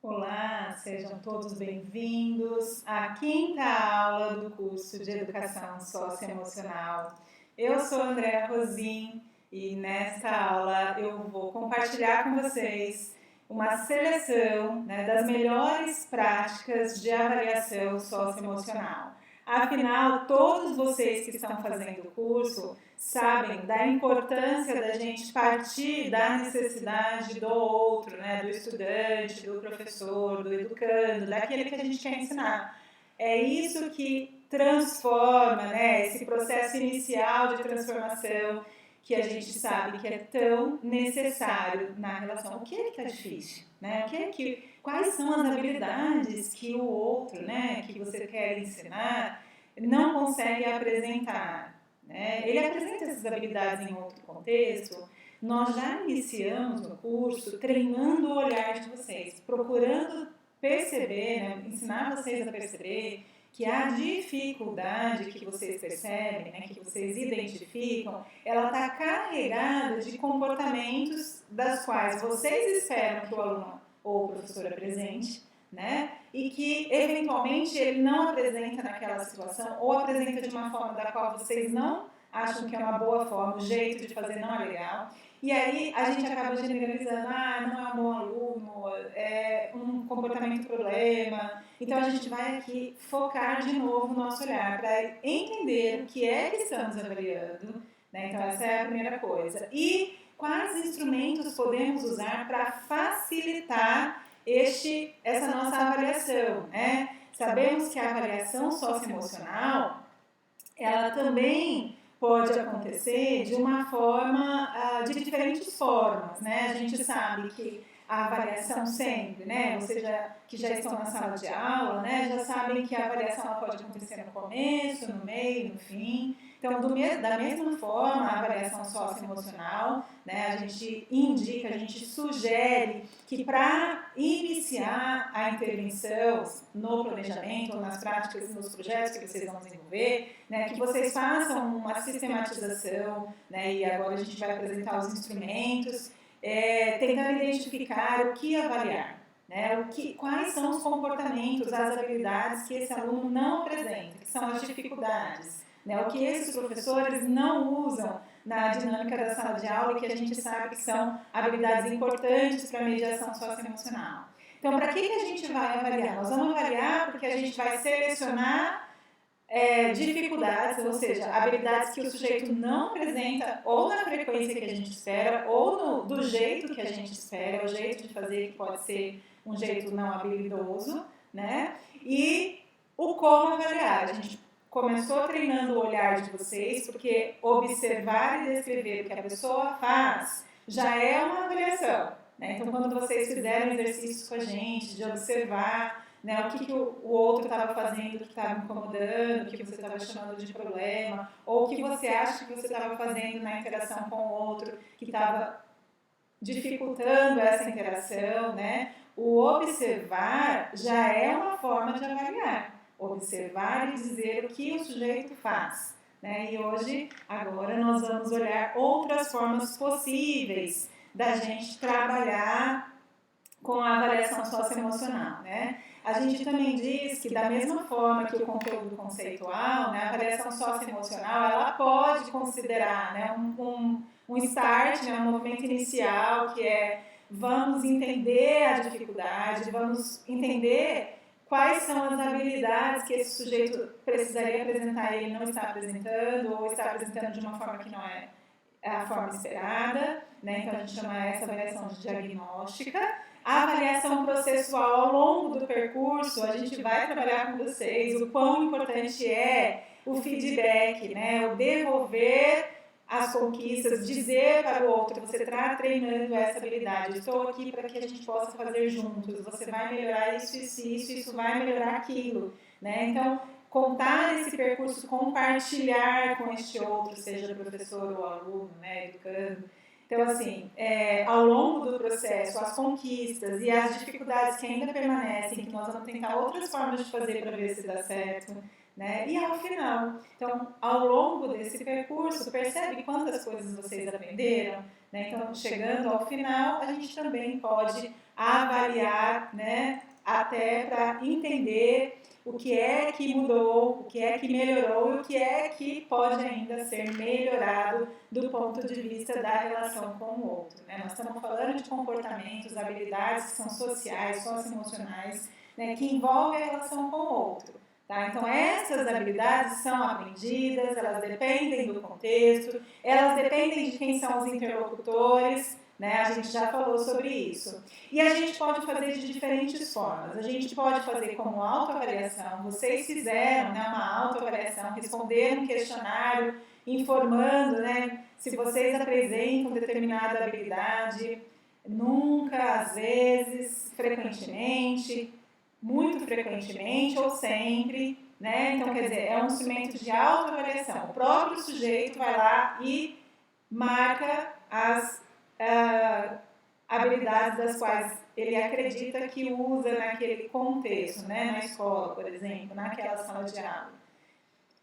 Olá, sejam todos bem-vindos à quinta aula do curso de Educação Socioemocional. Eu sou Andréa Rosim e nesta aula eu vou compartilhar com vocês uma seleção das melhores práticas de avaliação socioemocional. Afinal, todos vocês que estão fazendo o curso sabem da importância da gente partir da necessidade do outro, do estudante, do professor, do educando, daquele que a gente quer ensinar. É isso que transforma, esse processo inicial de transformação que a gente sabe que é tão necessário na relação. O que é que está difícil? Quais são as habilidades que o outro, que você quer ensinar, não consegue apresentar? Ele apresenta essas habilidades em outro contexto. Nós já iniciamos no curso treinando o olhar de vocês, procurando perceber, ensinar vocês a perceber que a dificuldade que vocês percebem, que vocês identificam, ela está carregada de comportamentos das quais vocês esperam que o aluno ou o professor apresente, e que eventualmente ele não apresenta naquela situação ou apresenta de uma forma da qual vocês não acham que é uma boa forma, o jeito de fazer não é legal. E aí a gente acaba generalizando, não é um bom aluno, é um comportamento problema. Então a gente vai aqui focar de novo o nosso olhar para entender o que é que estamos avaliando, Então essa é a primeira coisa. E quais instrumentos podemos usar para facilitar essa nossa avaliação, Sabemos que a avaliação socioemocional, ela também pode acontecer de uma forma, de diferentes formas, A gente sabe que a avaliação sempre, Vocês que já estão na sala de aula, já sabem que a avaliação ela pode acontecer no começo, no meio, no fim. Então, da mesma forma, a avaliação socioemocional, a gente indica, a gente sugere que para iniciar a intervenção no planejamento, nas práticas, nos projetos que vocês vão desenvolver, que vocês façam uma sistematização, e agora a gente vai apresentar os instrumentos, tentando identificar o que avaliar, quais são os comportamentos, as habilidades que esse aluno não apresenta, que são as dificuldades, o que esses professores não usam na dinâmica da sala de aula e que a gente sabe que são habilidades importantes para a mediação socioemocional. Então, para que a gente vai avaliar? Nós vamos avaliar porque a gente vai selecionar dificuldades, ou seja, habilidades que o sujeito não apresenta ou na frequência que a gente espera ou do jeito que a gente espera, o jeito de fazer que pode ser um jeito não habilidoso, E o como avaliar. A gente começou treinando o olhar de vocês, porque observar e descrever o que a pessoa faz já é uma avaliação, Então, quando vocês fizeram exercícios com a gente, de observar o que o outro estava fazendo que estava incomodando, o que você estava chamando de problema, ou o que você acha que você estava fazendo na interação com o outro que estava dificultando essa interação, O observar já é uma forma de avaliar. Observar e dizer o que o sujeito faz, E hoje, agora, nós vamos olhar outras formas possíveis da gente trabalhar com a avaliação socioemocional, A gente também diz que da mesma forma que o conteúdo conceitual, a avaliação socioemocional, ela pode considerar um start, um movimento inicial, que é vamos entender a dificuldade, vamos entender quais são as habilidades que esse sujeito precisaria apresentar e ele não está apresentando, ou está apresentando de uma forma que não é a forma esperada, Então a gente chama essa avaliação de diagnóstica. A avaliação processual ao longo do percurso, a gente vai trabalhar com vocês o quão importante é o feedback, o devolver as conquistas, dizer para o outro, você está treinando essa habilidade, estou aqui para que a gente possa fazer juntos, você vai melhorar isso vai melhorar aquilo, Então, contar esse percurso, compartilhar com este outro, seja professor ou aluno, educando. Então, assim, ao longo do processo, as conquistas e as dificuldades que ainda permanecem, que nós vamos tentar outras formas de fazer para ver se dá certo, E ao final, então, ao longo desse percurso, percebe quantas coisas vocês aprenderam, né? Então, chegando ao final, a gente também pode avaliar, né, até para entender o que é que mudou, o que é que melhorou e o que é que pode ainda ser melhorado do ponto de vista da relação com o outro, né? Nós estamos falando de comportamentos, habilidades que são sociais, socioemocionais, né, que envolvem a relação com o outro. Tá? Então, essas habilidades são aprendidas, elas dependem do contexto, elas dependem de quem são os interlocutores, né? A gente já falou sobre isso. E a gente pode fazer de diferentes formas. A gente pode fazer como autoavaliação. Vocês fizeram, né, uma autoavaliação, responderam um questionário informando, né, se vocês apresentam determinada habilidade, nunca, às vezes, frequentemente, muito frequentemente ou sempre, né? Então, quer dizer, é um instrumento de autoavaliação. O próprio sujeito vai lá e marca as habilidades das quais ele acredita que usa naquele contexto, né? Na escola, por exemplo, naquela sala de aula.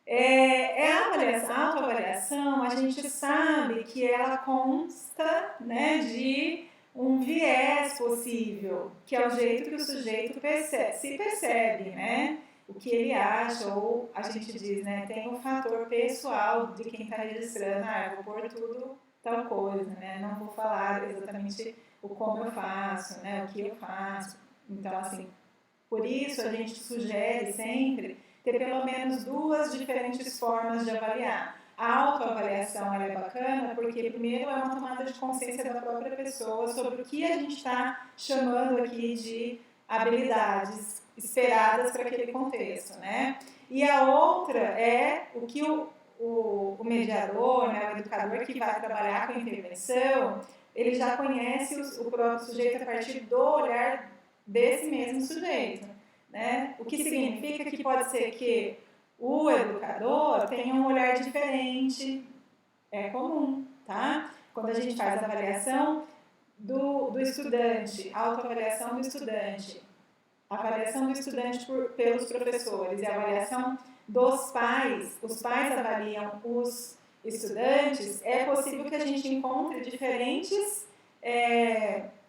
A autoavaliação, a gente sabe que ela consta, né, de um viés possível, que é o jeito que o sujeito se percebe, né? O que ele acha, ou a gente diz, né, tem um fator pessoal de quem está registrando, eu vou pôr tudo tal coisa, né? Não vou falar exatamente o como eu faço, né, o que eu faço. Então, assim, por isso a gente sugere sempre ter pelo menos duas diferentes formas de avaliar. A autoavaliação é bacana porque, primeiro, é uma tomada de consciência da própria pessoa sobre o que a gente está chamando aqui de habilidades esperadas para aquele contexto, né? E a outra é o que o mediador, né, o educador que vai trabalhar com a intervenção, ele já conhece o próprio sujeito a partir do olhar desse mesmo sujeito, né? O que significa que pode ser que o educador tenha um olhar diferente, é comum, tá? Quando a gente faz a avaliação do estudante, autoavaliação do estudante, avaliação do estudante pelos professores e a avaliação dos pais, os pais avaliam os estudantes, é possível que a gente encontre diferentes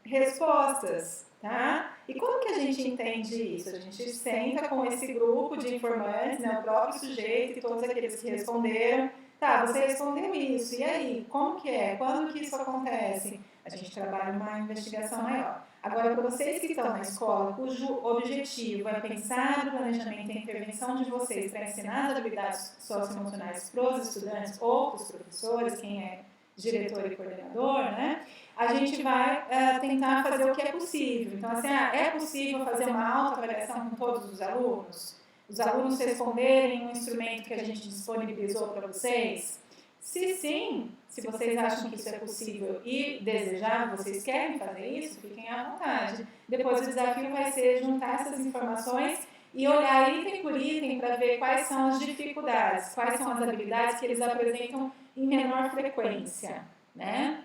respostas, tá? E como que a gente entende isso? A gente senta com esse grupo de informantes, né, o próprio sujeito e todos aqueles que responderam. Tá, você respondeu isso, e aí? Como que é? Quando que isso acontece? A gente trabalha uma investigação maior. Agora, para vocês que estão na escola, cujo objetivo é pensar no planejamento e a intervenção de vocês para ensinar as habilidades socioemocionais para os estudantes ou para os professores, quem é diretor e coordenador, né? A gente vai tentar fazer o que é possível. Então, assim, é possível fazer uma autoavaliação com todos os alunos? Os alunos responderem um instrumento que a gente disponibilizou para vocês? Se sim, se vocês acham que isso é possível e desejar, vocês querem fazer isso, fiquem à vontade. Depois o desafio vai ser juntar essas informações e olhar item por item para ver quais são as dificuldades, quais são as habilidades que eles apresentam em menor frequência, né?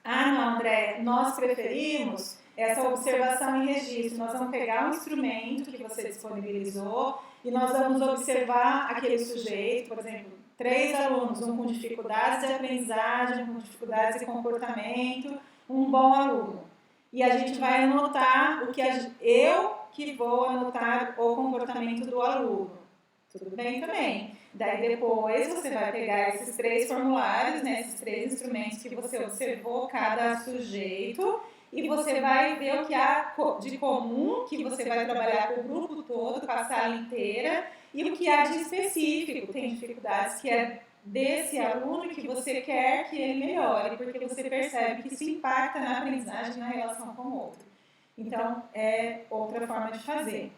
Não, André, nós preferimos essa observação em registro. Nós vamos pegar um instrumento que você disponibilizou e nós vamos observar aquele sujeito, por exemplo, 3 alunos, um com dificuldades de aprendizagem, com dificuldades de comportamento, um bom aluno. E a gente vai anotar o que eu que vou anotar o comportamento do aluno. Tudo bem também. Daí depois você vai pegar esses 3 formulários, né, esses 3 instrumentos que você observou cada sujeito e você vai ver o que há de comum, que você vai trabalhar com o grupo todo, com a sala inteira, e o que há de específico. Tem dificuldades que é desse aluno que você quer que ele melhore, porque você percebe que isso impacta na aprendizagem, na relação com o outro. Então, é outra forma de fazer.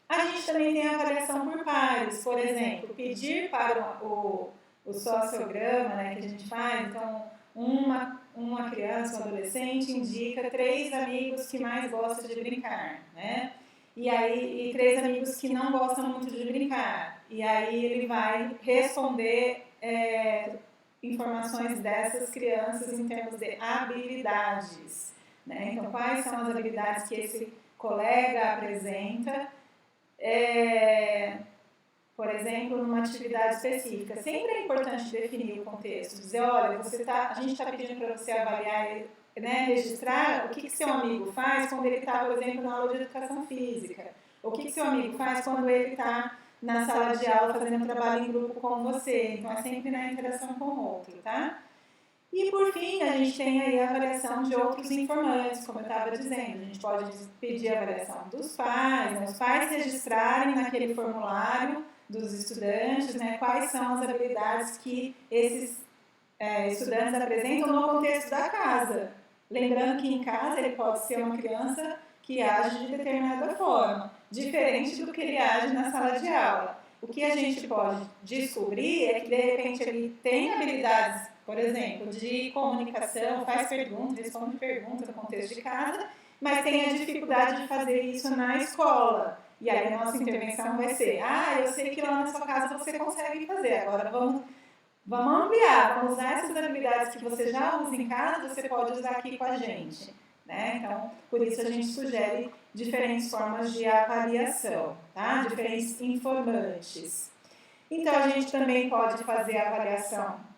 A gente também tem a avaliação por pares, por exemplo, pedir para o sociograma, né, que a gente faz, então uma criança, um adolescente indica 3 amigos que mais gostam de brincar, né? E 3 amigos que não gostam muito de brincar. E aí ele vai responder informações dessas crianças em termos de habilidades, né? Então, quais são as habilidades que esse colega apresenta? por exemplo, numa atividade específica. Sempre é importante definir o contexto, dizer, olha, a gente está pedindo para você avaliar, né, registrar o que seu amigo faz quando ele está, por exemplo, na aula de educação física. O que seu amigo faz quando ele está na sala de aula fazendo um trabalho em grupo com você. Então, é sempre na interação com o outro, tá? E, por fim, a gente tem aí a avaliação de outros informantes, como eu estava dizendo. A gente pode pedir a avaliação dos pais, né? Os pais registrarem naquele formulário dos estudantes, né, quais são as habilidades que esses estudantes apresentam no contexto da casa. Lembrando que em casa ele pode ser uma criança que age de determinada forma, diferente do que ele age na sala de aula. O que a gente pode descobrir é que, de repente, ele tem habilidades, por exemplo, de comunicação, faz perguntas, responde perguntas no contexto de casa, mas tem a dificuldade de fazer isso na escola. E aí a nossa intervenção vai ser, eu sei que lá na sua casa você consegue fazer, agora vamos ampliar, vamos usar essas habilidades que você já usa em casa, você pode usar aqui com a gente. Né? Então, por isso a gente sugere diferentes formas de avaliação, tá? Diferentes informantes. Então, a gente também pode fazer a avaliação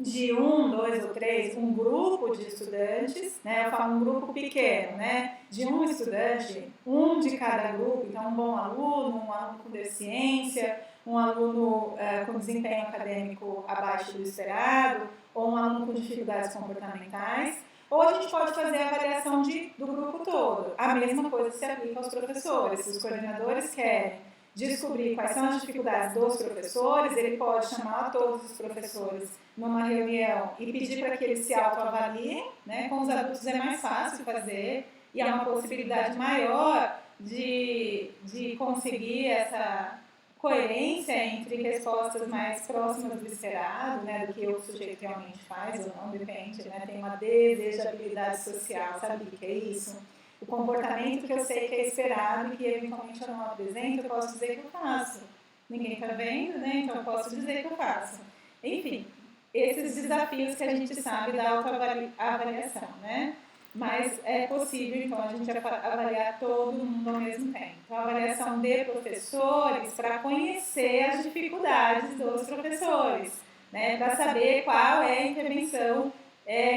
de 1, 2 ou 3, um grupo de estudantes, né? Eu falo um grupo pequeno, né? De um estudante, um de cada grupo, então um bom aluno, um aluno com deficiência, um aluno com desempenho acadêmico abaixo do esperado, ou um aluno com dificuldades comportamentais. Ou a gente pode fazer a avaliação do grupo todo. A mesma coisa se aplica aos professores. Se os coordenadores querem descobrir quais são as dificuldades dos professores, ele pode chamar todos os professores numa reunião e pedir para que eles se autoavaliem, né? Com os adultos é mais fácil fazer e há uma possibilidade maior de conseguir essa coerência entre respostas mais próximas do esperado, né, do que o sujeito realmente faz ou não, depende, né, tem uma desejabilidade social, sabe o que é isso? O comportamento que eu sei que é esperado e que eventualmente eu não apresento, eu posso dizer que eu faço. Ninguém está vendo, né, então eu posso dizer que eu faço. Enfim, esses desafios que a gente sabe da autoavaliação, né? Mas é possível, então, a gente avaliar todo mundo ao mesmo tempo. Então, a avaliação de professores para conhecer as dificuldades dos professores, né, para saber qual é a intervenção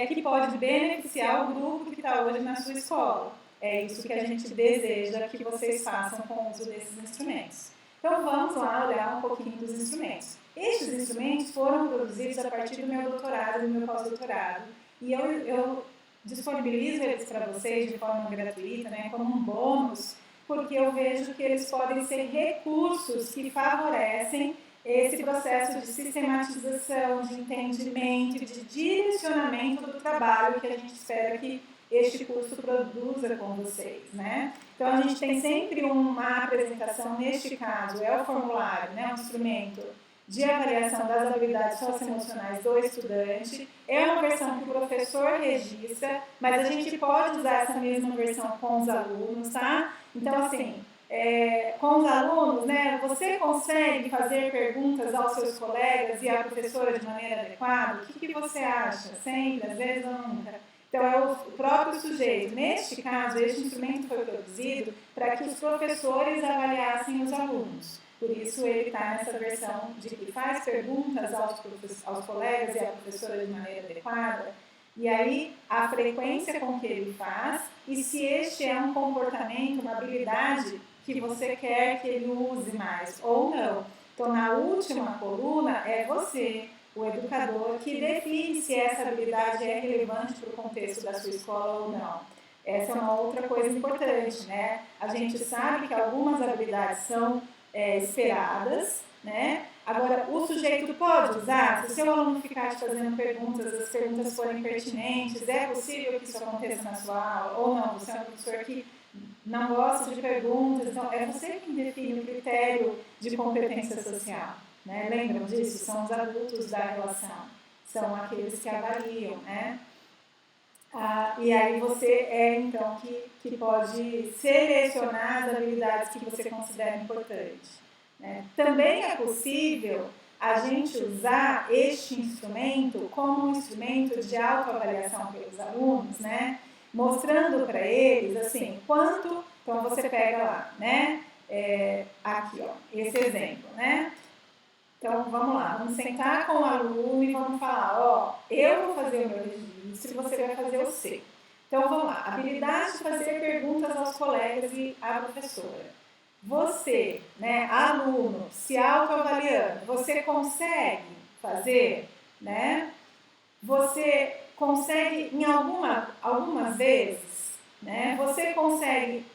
que pode beneficiar o grupo que está hoje na sua escola. É isso que a gente deseja que vocês façam com o uso desses instrumentos. Então, vamos lá olhar um pouquinho dos instrumentos. Estes instrumentos foram produzidos a partir do meu doutorado e do meu pós-doutorado. E eu disponibilizo eles para vocês de forma gratuita, né, como um bônus, porque eu vejo que eles podem ser recursos que favorecem esse processo de sistematização, de entendimento, de direcionamento do trabalho que a gente espera que este curso produza com vocês, né? Então, a gente tem sempre uma apresentação, neste caso, é o formulário, né, um instrumento de avaliação das habilidades socioemocionais do estudante. É uma versão que o professor registra, mas a gente pode usar essa mesma versão com os alunos, tá? Então, assim, com os alunos, né, você consegue fazer perguntas aos seus colegas e à professora de maneira adequada? O que você acha? Sempre, às vezes ou nunca? Então, é o próprio sujeito. Neste caso, este instrumento foi produzido para que os professores avaliassem os alunos. Por isso, ele está nessa versão de que faz perguntas aos colegas e à professora de maneira adequada. E aí, a frequência com que ele faz e se este é um comportamento, uma habilidade que você quer que ele use mais ou não. Então, na última coluna, é você, o educador, que define se essa habilidade é relevante para o contexto da sua escola ou não. Essa é uma outra coisa importante, né? A gente sabe que algumas habilidades são esperadas, né? Agora, o sujeito pode usar, se o seu aluno ficar te fazendo perguntas, as perguntas forem pertinentes, é possível que isso aconteça na sua aula ou não? Você é um professor que não gosta de perguntas, então é você quem define o critério de competência social, né? Lembram disso? São os adultos da relação, são aqueles que avaliam, né? E aí você então, que pode selecionar as habilidades que você considera importantes. Né? Também é possível a gente usar este instrumento como um instrumento de autoavaliação pelos alunos, né? Mostrando para eles, assim, quanto... Então, você pega lá, né? aqui, ó, esse exemplo, né? Então, vamos lá, vamos sentar com o aluno e vamos falar, ó, eu vou fazer o meu registro e você vai fazer o seu. Então, vamos lá, habilidade de fazer perguntas aos colegas e à professora. Você, né, aluno, se autoavaliando, você consegue fazer, né? Você consegue em algumas vezes, né? Você consegue,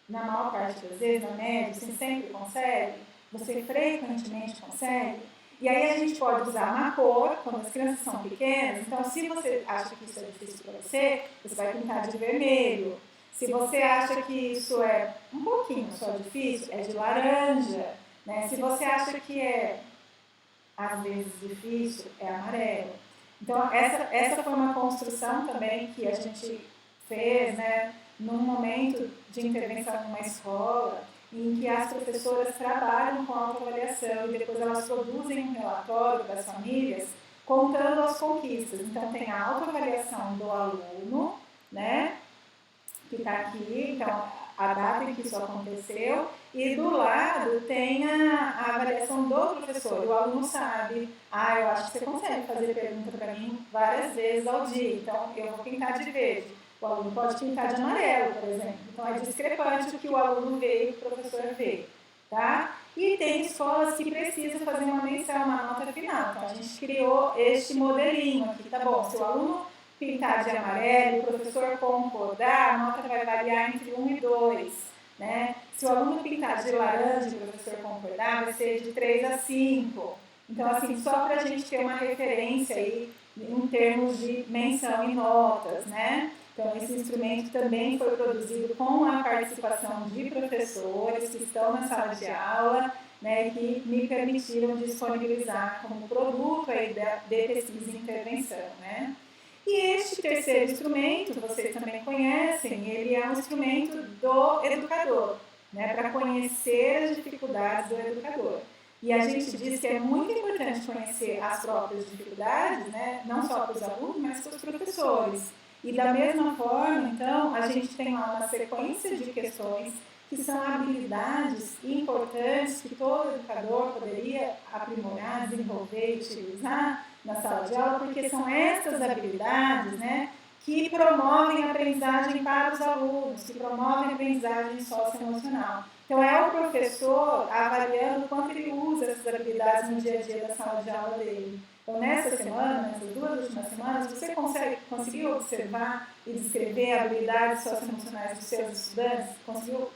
na maior parte das vezes, na média, você sempre consegue, você frequentemente consegue. E aí a gente pode usar uma cor, quando as crianças são pequenas, então se você acha que isso é difícil para você, você vai pintar de vermelho. Se você acha que isso é um pouquinho só difícil, é de laranja. Né? Se você acha que é, às vezes, difícil, é amarelo. Então, essa foi uma construção também que a gente fez, né, num momento de intervenção numa escola, em que as professoras trabalham com autoavaliação e depois elas produzem um relatório das famílias contando as conquistas. Então, tem a autoavaliação do aluno, né, que está aqui, então, a data em que isso aconteceu, e do lado tem a avaliação do professor. O aluno sabe, eu acho que você consegue fazer pergunta para mim várias vezes ao dia, então eu vou pintar de verde. O aluno pode pintar de amarelo, por exemplo. Então é discrepante o que o aluno vê e o professor vê. Tá? E tem escolas que precisam fazer uma menção, uma nota final. Então a gente criou este modelinho aqui, tá bom? Se o aluno pintar de amarelo e o professor concordar, a nota vai variar entre 1 e 2. Né? Se o aluno pintar de laranja e o professor concordar, vai ser de 3 a 5. Então, assim, só para a gente ter uma referência aí em termos de menção e notas, né? Então, esse instrumento também foi produzido com a participação de professores que estão na sala de aula, né, e que me permitiram disponibilizar como produto aí de pesquisa e intervenção, né? E este terceiro instrumento, vocês também conhecem, ele é um instrumento do educador, né, para conhecer as dificuldades do educador. E a gente diz que é muito importante conhecer as próprias dificuldades, né, não só para os alunos, mas para os professores. E da mesma forma, então, a gente tem lá uma sequência de questões que são habilidades importantes que todo educador poderia aprimorar, desenvolver e utilizar na sala de aula, porque são essas habilidades, né, que promovem a aprendizagem para os alunos, que promovem a aprendizagem socioemocional. Então, é o professor avaliando quanto ele usa essas habilidades no dia a dia da sala de aula dele. Então, nessa semana, nessas 2 últimas semanas, você conseguiu observar e descrever habilidades socioemocionais dos seus estudantes? Conseguiu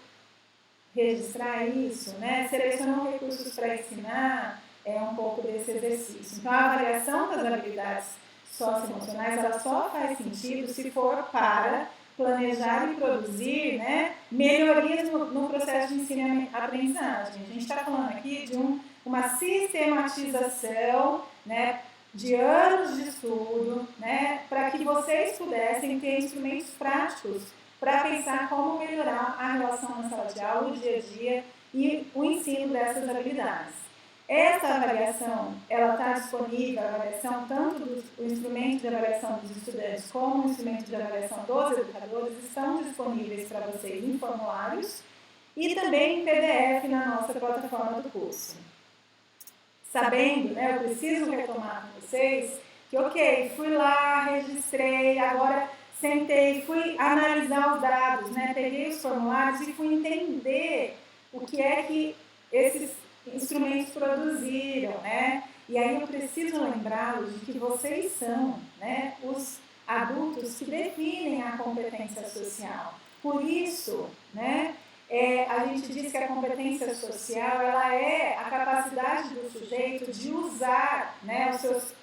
registrar isso, né? Selecionou recursos para ensinar, é um pouco desse exercício. Então, a avaliação das habilidades socioemocionais, ela só faz sentido se for para planejar e produzir, né, melhorias no processo de ensino e aprendizagem. A gente está falando aqui de uma sistematização, né, de anos de estudo, né, para que vocês pudessem ter instrumentos práticos para pensar como melhorar a relação na sala de aula, o dia a dia e o ensino dessas habilidades. Essa avaliação, ela está disponível, a avaliação tanto do instrumento de avaliação dos estudantes como o instrumento de avaliação dos educadores estão disponíveis para vocês em formulários e também em PDF na nossa plataforma do curso. Sabendo, né, eu preciso retomar com vocês que, ok, fui lá, registrei, agora sentei, fui analisar os dados, né, peguei os formulários e fui entender o que é que esses instrumentos produziram, né? E aí eu preciso lembrá-los de que vocês são, né, os adultos que definem a competência social. Por isso, né, a gente diz que a competência social, ela é a capacidade do sujeito de usar, né, os seus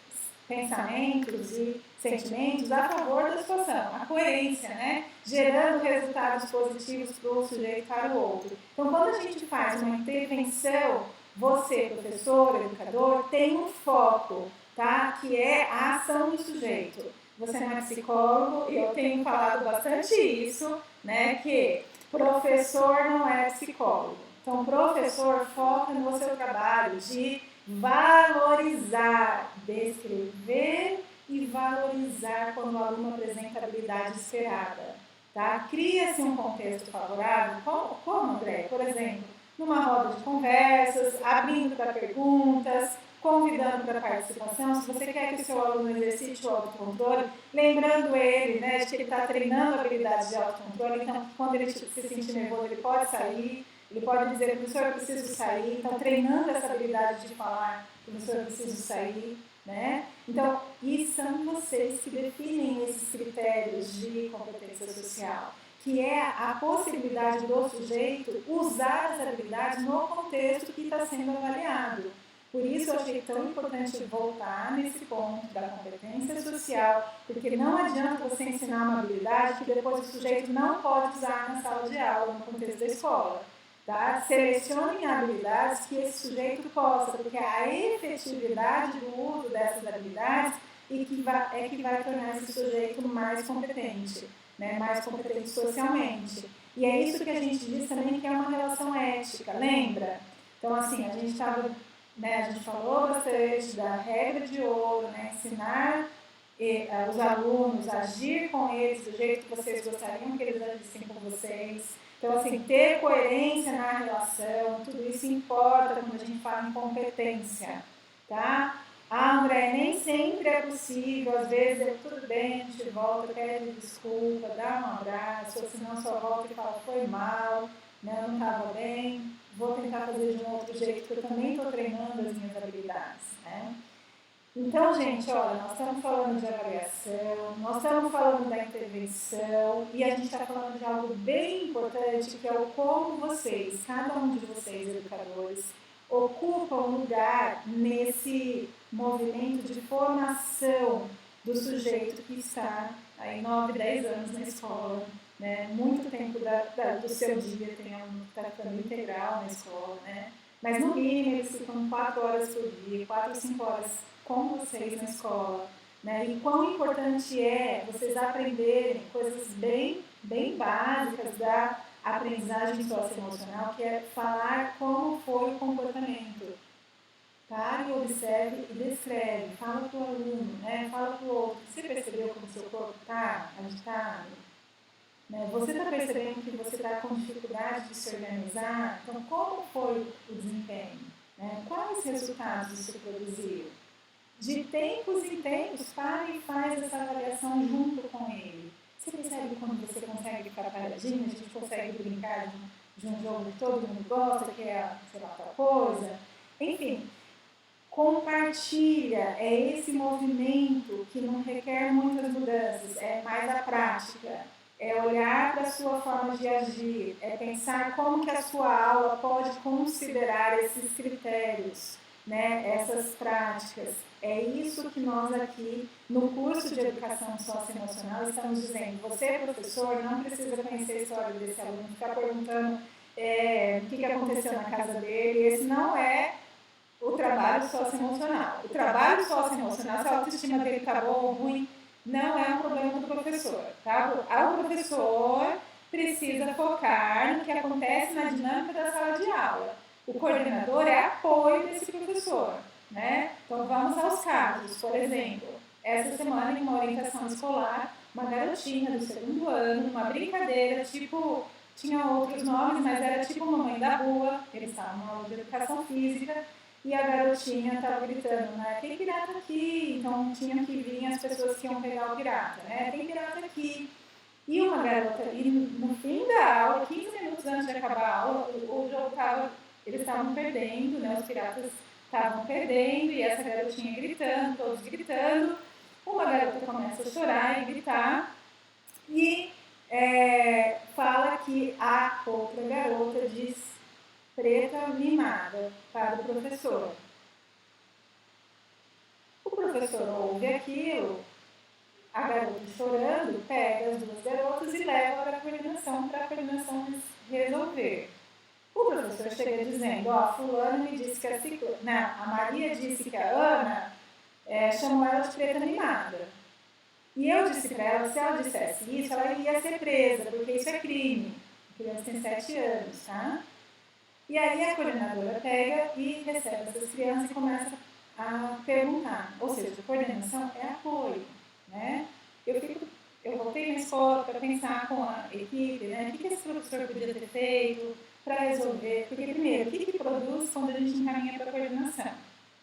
pensamentos e sentimentos a favor da situação, a coerência, né? Gerando resultados positivos para o sujeito e para o outro. Então, quando a gente faz uma intervenção, você, professor, educador, tem um foco, tá? Que é a ação do sujeito. Você não é psicólogo, e eu tenho falado bastante isso, né? Que professor não é psicólogo. Então, professor foca no seu trabalho de valorizar, descrever e valorizar quando o aluno apresenta a habilidade esperada. Tá? Cria-se um contexto favorável, como André? Por exemplo, numa roda de conversas, abrindo para perguntas, convidando para participação. Se você quer que o seu aluno exercite o autocontrole, lembrando ele, né, de que ele está treinando a habilidade de autocontrole, então quando ele se sentir nervoso, ele pode sair, ele pode dizer, professor, eu preciso sair, então treinando essa habilidade de falar, professor, eu preciso sair, né? Então, e são vocês que definem esses critérios de competência social, que é a possibilidade do sujeito usar as habilidades no contexto que está sendo avaliado. Por isso eu achei tão importante voltar nesse ponto da competência social, porque não adianta você ensinar uma habilidade que depois o sujeito não pode usar na sala de aula, no contexto da escola. Tá? Selecionem habilidades que esse sujeito possa, porque a efetividade do uso dessas habilidades é que vai tornar esse sujeito mais competente, né? Mais competente socialmente. E é isso que a gente diz também que é uma relação ética, lembra? Então, assim, a gente estava, né, a gente falou bastante da regra de ouro, né? Ensinar os alunos a agir com eles do jeito que vocês gostariam que eles agissem com vocês. Então, assim, ter coerência na relação, tudo isso importa quando a gente fala em competência, tá? Ah, André, nem sempre é possível, às vezes é tudo bem, a gente volta, pede desculpa, dá um abraço, ou senão só volta e fala, foi mal, né, não estava bem, vou tentar fazer de um outro jeito, porque eu também estou treinando as minhas habilidades, né? Então, gente, olha, nós estamos falando de avaliação, nós estamos falando da intervenção e a gente está falando de algo bem importante, que é o como vocês, cada um de vocês, educadores, ocupam um lugar nesse movimento de formação do sujeito que está aí 9, 10 anos na escola, né? Muito tempo do seu dia tem um tratamento integral na escola, né? Mas no mínimo eles ficam 4 horas por dia, 4 ou 5 horas com vocês na escola, né? E quão importante é vocês aprenderem coisas bem básicas da aprendizagem socioemocional, que é falar como foi o comportamento. Pare, observe e descreve. Fala para o aluno, né? Fala para o outro. Você percebeu como o seu corpo está agitado? Né? Você está percebendo que você está com dificuldade de se organizar? Então, como foi o desempenho? Né? Quais resultados isso produziu? De tempos em tempos, para e faz essa avaliação junto com ele. Você percebe quando você consegue ficar paradinho, a gente consegue brincar de um jogo que todo mundo gosta, que é, sei lá, tal coisa. Enfim, compartilha, é esse movimento que não requer muitas mudanças, é mais a prática. É olhar para a sua forma de agir, é pensar como que a sua aula pode considerar esses critérios, né, essas práticas. É isso que nós aqui, no curso de Educação Socioemocional, estamos dizendo. Você, professor, não precisa conhecer a história desse aluno, ficar perguntando o que aconteceu na casa dele. Esse não é o trabalho socioemocional. O trabalho socioemocional, se a autoestima dele está boa ou ruim, não é um problema do professor. Tá? O professor precisa focar no que acontece na dinâmica da sala de aula. O coordenador é apoio desse professor. Né? Então, vamos aos casos. Por exemplo, essa semana, em uma orientação escolar, uma garotinha do segundo ano, uma brincadeira, tipo, tinha outros nomes, mas era tipo Mamãe da Rua, eles estavam na aula de educação física, e a garotinha estava gritando, né? Tem pirata aqui, então tinham que vir as pessoas que iam pegar o pirata, né? Tem pirata aqui. E uma garota, e no fim da aula, 15 minutos antes de acabar a aula, o jogo estava, eles estavam perdendo, né? Os piratas estavam perdendo, e essa garotinha gritando, todos gritando. Uma garota começa a chorar e gritar, e fala que a outra garota diz preta mimada para o professor. O professor ouve aquilo, a garota chorando, pega as duas garotas e leva para a coordenação resolver. O professor chega dizendo, ó, fulano me disse que a ciclana, não, a Maria disse que a Ana chamou ela de preta mimada. E eu disse para ela, se ela dissesse isso, ela ia ser presa, porque isso é crime. A criança tem 7 anos, tá? E aí a coordenadora pega e recebe essas crianças e começa a perguntar. Ou seja, a coordenação é apoio, né? Eu voltei na escola para pensar com a equipe, né? O que esse professor podia ter feito? para resolver? Porque, primeiro, o que produz quando a gente encaminha para a coordenação?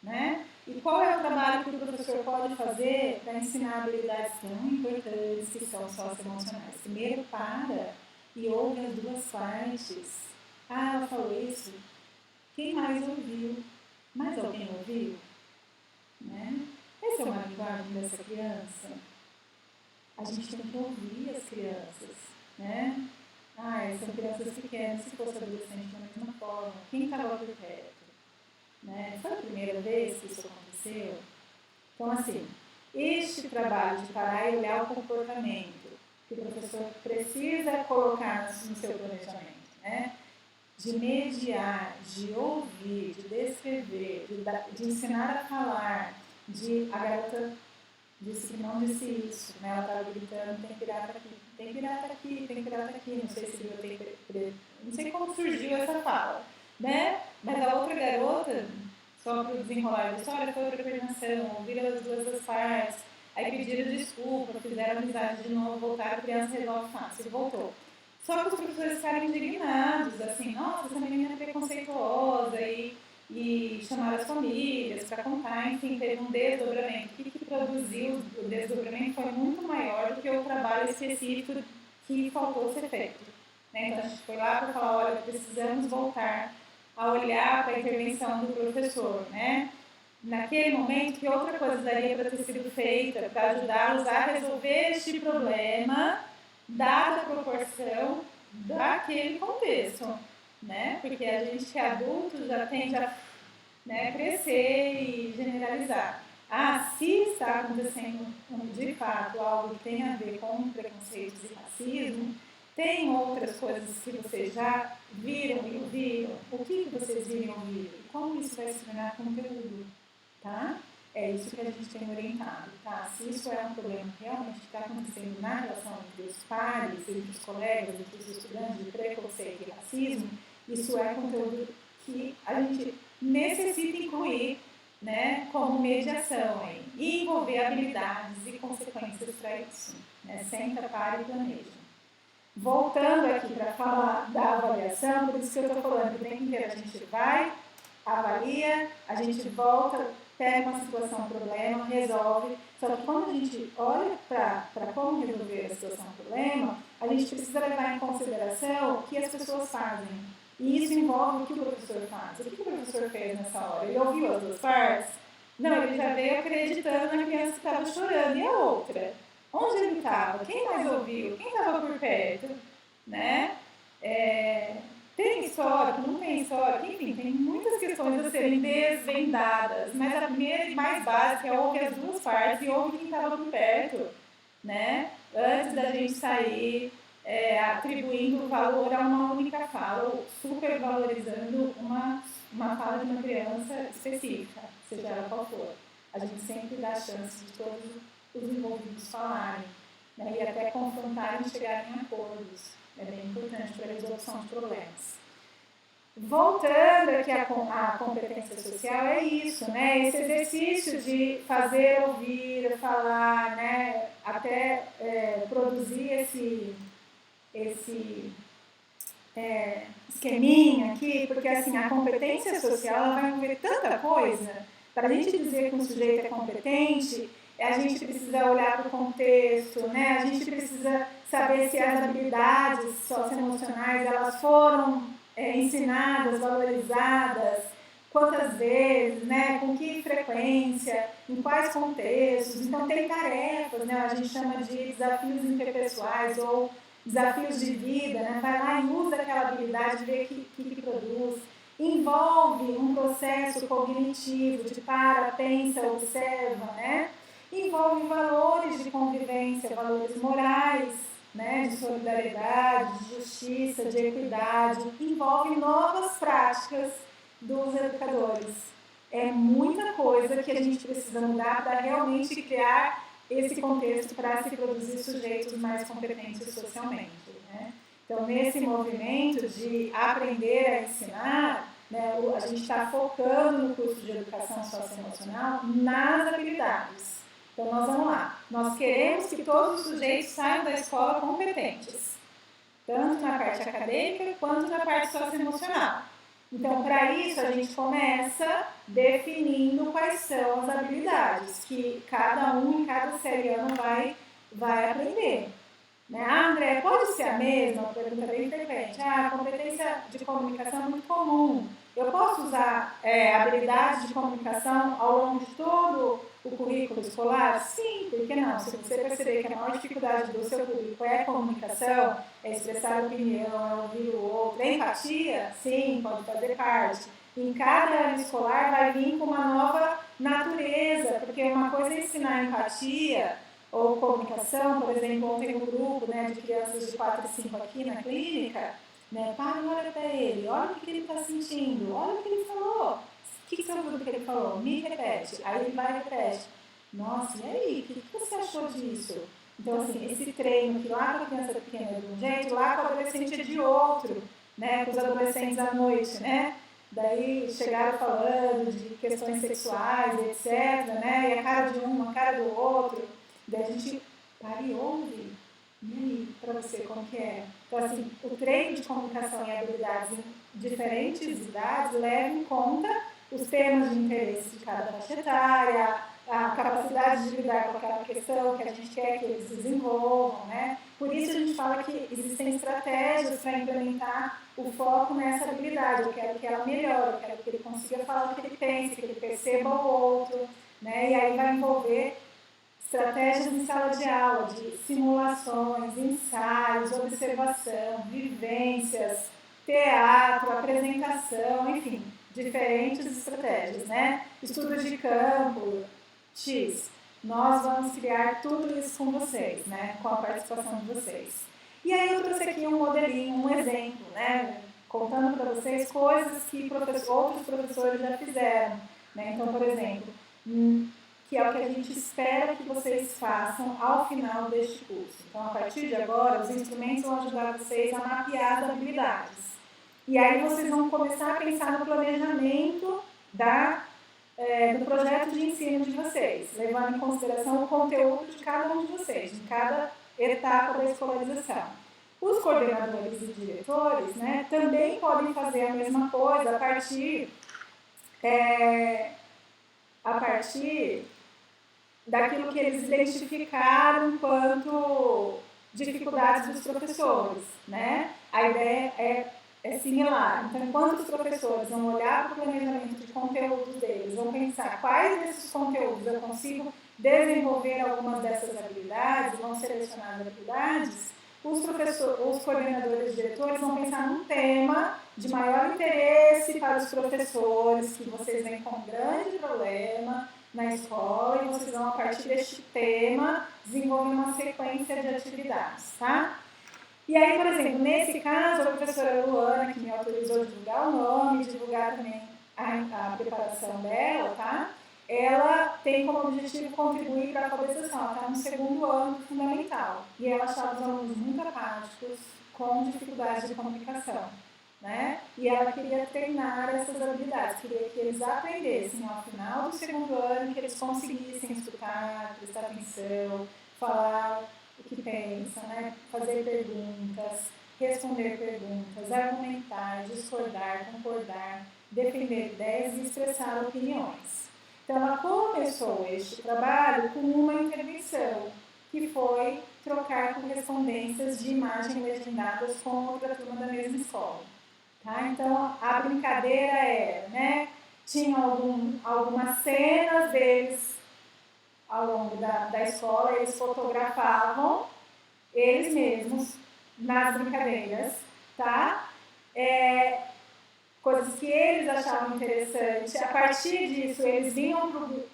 Né? E qual é o trabalho que o professor pode fazer para ensinar habilidades tão importantes que são socioemocionais? Primeiro, para e ouve as duas partes. Ah, ela falou isso. Quem mais ouviu? Mais alguém ouviu? Né? Essa é uma linguagem dessa criança. A gente tem que ouvir as crianças. Né? São crianças pequenas, se fosse adolescente da mesma forma. Quem estava por perto? Né? Foi a primeira vez que isso aconteceu? Então, assim, este trabalho de parar e olhar o comportamento que o professor precisa colocar no seu planejamento, né? De mediar, de ouvir, de descrever, de ensinar a falar, a garota disse que não disse isso, né? Ela estava gritando, tem pirata aqui, tem pirata aqui, tem pirata aqui, não sei se viu, não sei como surgiu essa fala, né? Mas a outra garota, só para o desenrolar da história, foi para a coordenação, ouviram as duas partes, aí pediram desculpa, fizeram amizade de novo, voltaram, a criança resolve fácil, e voltou. Só que os professores ficaram indignados, assim, nossa, essa menina é preconceituosa, e chamaram as famílias para contar, enfim, teve um desdobramento. O que produziu o desdobramento foi muito maior do que o trabalho específico que faltou ser feito. Né? Então a gente foi lá para falar, olha, precisamos voltar a olhar para a intervenção do professor, né? Naquele momento, que outra coisa daria para ter sido feita para ajudá-los a resolver este problema, dada a proporção daquele contexto, né? Porque a gente que é adulto já tende a crescer e generalizar. Se está acontecendo de fato algo que tem a ver com preconceitos e racismo, tem outras coisas que vocês já viram e ouviram? O que vocês viram e ouviram? Como isso vai se tornar conteúdo? Tá? É isso que a gente tem orientado. Tá? Se isso é um problema que realmente está acontecendo na relação entre os pares, entre os colegas, entre os estudantes de preconceito e racismo, isso é conteúdo que a gente necessita incluir, né, como mediação e envolver habilidades e consequências para isso. Né? Senta, para e planeja. Voltando aqui para falar da avaliação, por isso que eu estou falando que o tempo inteiro a gente vai, avalia, a gente volta, pega uma situação, problema, resolve. Só que quando a gente olha para como resolver a situação, problema, a gente precisa levar em consideração o que as pessoas fazem. E isso envolve o que o professor faz. O que o professor fez nessa hora? Ele ouviu as duas partes? Não, ele já veio acreditando na criança que estava chorando. E a outra? Onde ele estava? Quem mais ouviu? Quem estava por perto? Né? Tem histórico? Não tem histórico? Enfim, tem muitas questões a serem desvendadas. Mas a primeira e mais básica é ouvir as duas partes e ouvir quem estava por perto. Né? Antes da gente sair atribuindo valor a uma única fala, ou supervalorizando uma fala de uma criança específica, seja ela qual for. A gente sempre dá a chance de todos os envolvidos falarem, né, e até confrontarem e chegarem a acordos. É bem importante para a resolução de problemas. Voltando aqui à competência social, é isso, né? Esse exercício de fazer, ouvir, falar, né? Até produzir esse esqueminha aqui, porque assim, a competência social ela vai envolver tanta coisa. Para a gente dizer que um sujeito é competente, a gente precisa olhar para o contexto, né? A gente precisa saber se as habilidades socioemocionais elas foram ensinadas, valorizadas, quantas vezes, né? Com que frequência, em quais contextos. Então tem tarefas, né? A gente chama de desafios interpessoais ou desafios de vida, né? Vai lá e usa aquela habilidade, vê o que produz. Envolve um processo cognitivo de para, pensa, observa, né? Envolve valores de convivência, valores morais, né? De solidariedade, de justiça, de equidade. Envolve novas práticas dos educadores. É muita coisa que a gente precisa mudar para realmente criar esse contexto para se produzir sujeitos mais competentes socialmente. Né? Então, nesse movimento de aprender a ensinar, né, a gente está focando no curso de educação socioemocional nas habilidades. Então, nós vamos lá. Nós queremos que todos os sujeitos saiam da escola competentes. tanto na parte acadêmica quanto na parte socioemocional. Então, para isso, a gente começa definindo quais são as habilidades que cada um em cada série ano vai aprender. Né? Ah, André, pode ser a mesma? Pergunta bem frequente. Ah, a competência de comunicação é muito comum. Eu posso usar habilidades de comunicação ao longo de todo o currículo escolar? Sim, por que não? Se você perceber que a maior dificuldade do seu currículo é a comunicação, é expressar opinião, é ouvir o outro, é empatia, sim, pode fazer parte. Em cada ano escolar vai vir com uma nova natureza, porque uma coisa é ensinar empatia ou comunicação, por exemplo, ontem um grupo, né, de crianças de 4 e 5 aqui na clínica, né, para e olha para ele, olha o que ele está sentindo, olha o que ele falou, o que você ouviu do que ele falou? Me repete. Aí ele vai e repete. Nossa, e aí, o que você achou disso? Então, assim, esse treino que lá com a criança pequena é de um jeito, lá com o adolescente é de outro, né, com os adolescentes à noite, né? Daí chegaram falando de questões sexuais, etc, né, e a cara de um, a cara do outro. Daí a gente para e ouve. E aí, para você, como que é? Então, assim, o treino de comunicação e habilidades em diferentes idades leva em conta os temas de interesse de cada faixa etária, a capacidade de lidar com aquela questão que a gente quer que eles desenvolvam, né? Por isso a gente fala que existem estratégias para implementar o foco nessa habilidade. Eu quero que ela melhore, eu quero que ele consiga falar o que ele pensa, que ele perceba o outro, né? E aí vai envolver estratégias em sala de aula, de simulações, ensaios, observação, vivências, teatro, apresentação, enfim, diferentes estratégias, né? Estudo de campo, X. Nós vamos criar tudo isso com vocês, né? Com a participação de vocês. E aí eu trouxe aqui um modelinho, um exemplo, né? Contando para vocês coisas que outros professores já fizeram, né? Então, por exemplo, que é o que a gente espera que vocês façam ao final deste curso. Então, a partir de agora, os instrumentos vão ajudar vocês a mapear as habilidades. E aí vocês vão começar a pensar no planejamento do projeto de ensino de vocês, levando em consideração o conteúdo de cada um de vocês, em cada etapa da escolarização. Os coordenadores e diretores, né, também podem fazer a mesma coisa a partir daquilo que eles identificaram enquanto dificuldades dos professores, né? A ideia é similar. Então, enquanto os professores vão olhar para o planejamento de conteúdos deles, vão pensar quais desses conteúdos eu consigo desenvolver algumas dessas habilidades, vão selecionar as habilidades, os coordenadores e diretores vão pensar num tema de maior interesse para os professores, que vocês veem com um grande problema na escola, e vocês vão, a partir deste tema, desenvolver uma sequência de atividades, tá? E aí, por exemplo, nesse caso, a professora Luana, que me autorizou a divulgar o nome, divulgar também a preparação dela, tá? Ela tem como objetivo contribuir para a alfabetização. Ela está no segundo ano fundamental. E ela achava os alunos muito apáticos, com dificuldade de comunicação, né? E ela queria treinar essas habilidades, queria que eles aprendessem ao final do segundo ano, que eles conseguissem escutar, prestar atenção, falar o que pensam, né? Fazer perguntas, responder perguntas, argumentar, discordar, concordar, defender ideias e expressar opiniões. Então, ela começou este trabalho com uma intervenção, que foi trocar correspondências de imagem legendadas com outra turma da mesma escola. Tá? Então, a brincadeira era, né? Tinha algumas cenas deles ao longo da escola, eles fotografavam eles mesmos nas brincadeiras, tá? Coisas que eles achavam interessantes. A partir disso, eles vinham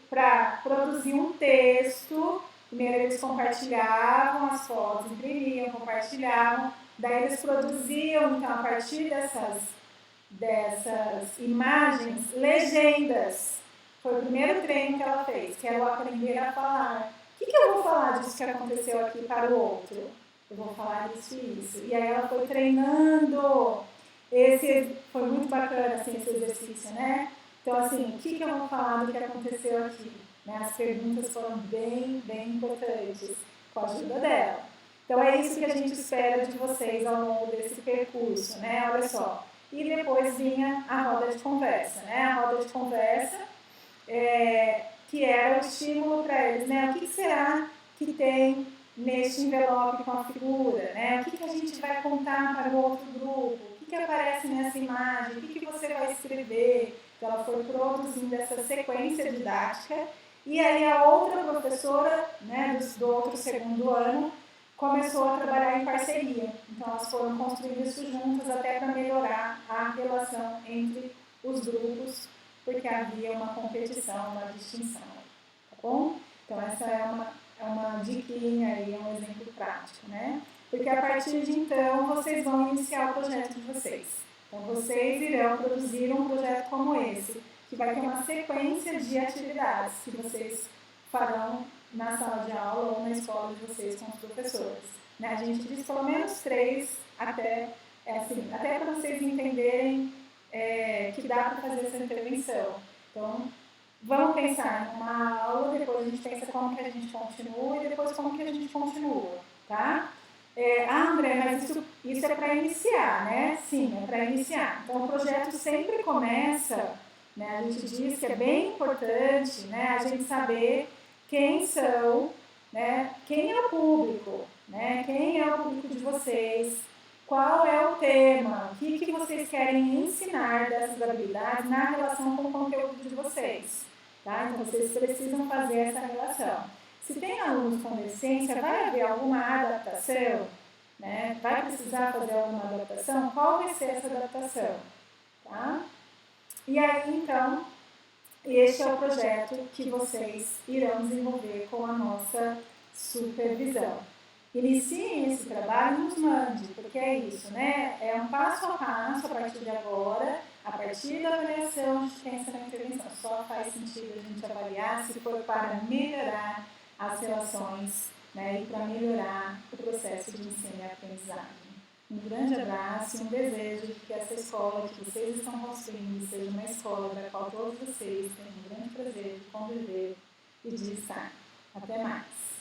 para produzir um texto. Primeiro eles compartilhavam as fotos, imprimiam, compartilhavam. Daí eles produziam, então, a partir dessas imagens, legendas. Foi o primeiro treino que ela fez, que era o aprender a falar. O que eu vou falar disso que aconteceu aqui para o outro? Eu vou falar isso e isso. E aí ela foi treinando. Esse foi muito bacana, assim, esse exercício, né? Então, assim, o que eu vou falar do que aconteceu aqui? Né? As perguntas foram bem importantes, com a ajuda dela. Então é isso que a gente espera de vocês ao longo desse percurso, né? Olha só. E depois vinha a roda de conversa, né? A roda de conversa, que era o estímulo para eles, né? O que será que tem neste envelope com a figura, né? O que a gente vai contar para o outro grupo? O que aparece nessa imagem? O que você vai escrever? Então ela foi produzindo essa sequência didática e aí a outra professora, né, do outro segundo ano, começou a trabalhar em parceria. Então elas foram construindo isso juntas até para melhorar a relação entre os grupos, porque havia uma competição, uma distinção, tá bom? Então essa é uma diquinha aí, um exemplo prático, né? Porque a partir de então vocês vão iniciar o projeto de vocês. Então vocês irão produzir um projeto como esse, que vai ter uma sequência de atividades que vocês farão na sala de aula ou na escola de vocês com os professores. Né? A gente diz pelo menos 3 até para vocês entenderem que dá para fazer essa intervenção. Então, vamos pensar em uma aula, depois a gente pensa como que a gente continua e depois como que a gente continua, tá? André, mas isso é para iniciar, né? Sim, é para iniciar. Então, o projeto sempre começa, né? A gente diz que é bem importante, né? A gente saber quem são, né? Quem é o público, né? Quem é o público de vocês, qual é o tema, o que vocês querem ensinar dessas habilidades na relação com o conteúdo de vocês, tá? Então, vocês precisam fazer essa relação. Se tem alunos com deficiência, vai haver alguma adaptação, né? Vai precisar fazer alguma adaptação? Qual vai ser essa adaptação, tá? E aí, então, este é o projeto que vocês irão desenvolver com a nossa supervisão. Iniciem esse trabalho e nos mande, porque é isso, né? É um passo a passo a partir de agora, a partir da avaliação, a gente pensa na intervenção. Só faz sentido a gente avaliar se for para melhorar as relações, né? E para melhorar o processo de ensino e aprendizagem. Um grande abraço e um desejo de que essa escola que vocês estão construindo seja uma escola da qual todos vocês tenham um grande prazer de conviver e de estar. Até mais!